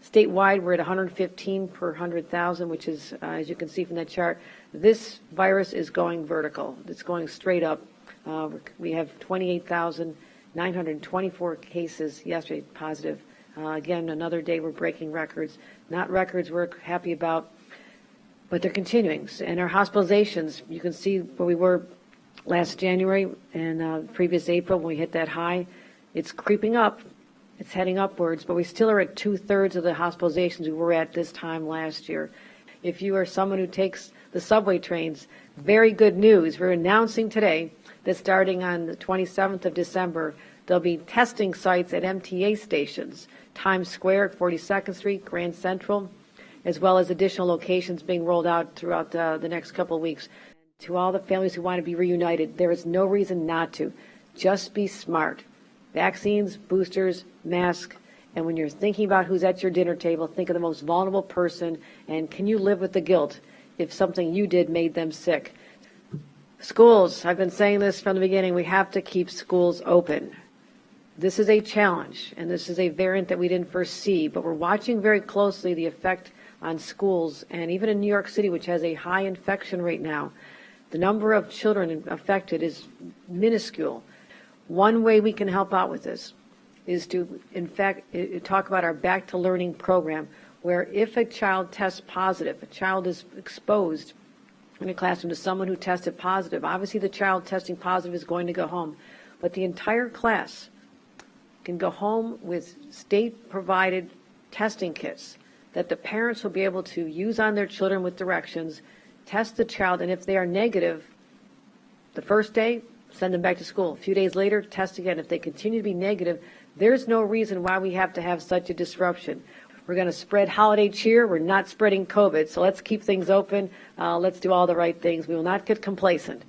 Statewide, we're at 115 per 100,000, which is, as you can see from that chart, this virus is going vertical. It's going straight up. We have 28,924 cases yesterday positive. Again, another day we're breaking records. Not records we're happy about, but they're continuing. And our hospitalizations, you can see where we were last January and previous April when we hit that high. It's creeping up. It's heading upwards, but we still are at 2/3 of the hospitalizations we were at this time last year. If you are someone who takes the subway trains, very good news. We're announcing today that starting on the 27th of December, there'll be testing sites at MTA stations, Times Square at 42nd Street, Grand Central, as well as additional locations being rolled out throughout the next couple of weeks. To all the families who want to be reunited, there is no reason not to. Just be smart. Vaccines, boosters, masks, and when you're thinking about who's at your dinner table, think of the most vulnerable person, and can you live with the guilt if something you did made them sick? Schools, I've been saying this from the beginning, we have to keep schools open. This is a challenge, and this is a variant that we didn't first see, but we're watching very closely the effect on schools, and even in New York City, which has a high infection rate now, the number of children affected is minuscule. One way we can help out with this is to, in fact, talk about our Back to Learning program, where if a child tests positive, a child is exposed in a classroom to someone who tested positive, obviously the child testing positive is going to go home, but the entire class can go home with state-provided testing kits that the parents will be able to use on their children with directions, test the child, and if they are negative, the first day, send them back to school. A few days later, test again. If they continue to be negative, there's no reason why we have to have such a disruption. We're going to spread holiday cheer. We're not spreading COVID, so let's keep things open. Let's do all the right things. We will not get complacent.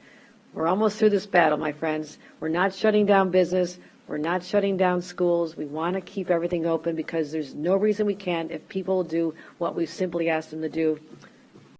We're almost through this battle, my friends. We're not shutting down business. We're not shutting down schools. We want to keep everything open because there's no reason we can't if people do what we've simply asked them to do.